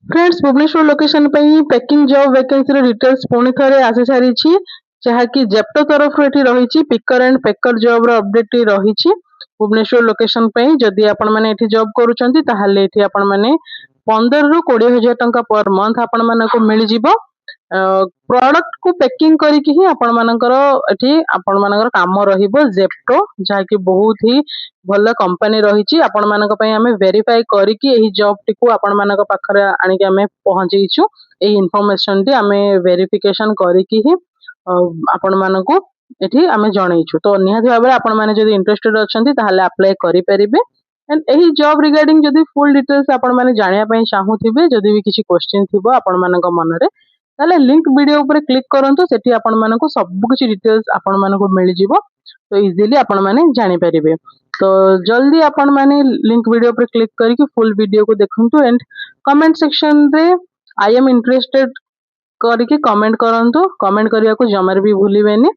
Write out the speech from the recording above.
friends Bhubaneswar location packing job vacancy details पुणी थे आसी सारी जहाँकि जेप्टो तरफ रही picker and packer job update रही भुवनेश्वर लोकेशन जदि आपण मैंने जॉब करुँच आपण मैंने 15 ରୁ 20,000 टंका पर मंथ आपण मानक मिल जिवो प्रोडक्ट को पैकिंग करके ही आपण मानकर एठी आपण मानकर काम रहिबो जेप्टो जहाँकि बहुत ही भल कंपनी रही आपण मानक पई हमें वेरीफाई करके एही जॉब टिको आपण मानक पाखरे आनी के हमें पहुंचीछु एही इन्फॉर्मेशन टी हमें वेरिफिकेशन करके ही आपण मानको एठी हमें जणैछु तो निहाती भाबरे आपण माने जदि इंटरेस्टेड अछंती ताहाले अप्लाई करि परिबे एंड एही जॉब रिगार्डिंग जदि फुल डिटेल्स आपण माने जानिया पई चाहूथिबे जदि भी किछि क्वेश्चन थिबो आपण मानक मनरे ताले लिंक वीडियो ऊपर क्लिक करंतु सेठी आपण मानको सब किछि डिटेल्स आपण मानको मिल जिवो तो इजीली आपण माने जानि परिबे तो जल्दी आपण माने लिंक वीडियो पर क्लिक करके फुल वीडियो को देखंतु एंड कमेंट सेक्शन रे आई एम इंटरेस्टेड करके कमेंट करंतु कमेंट करिया को जमर भी भूलिबेनी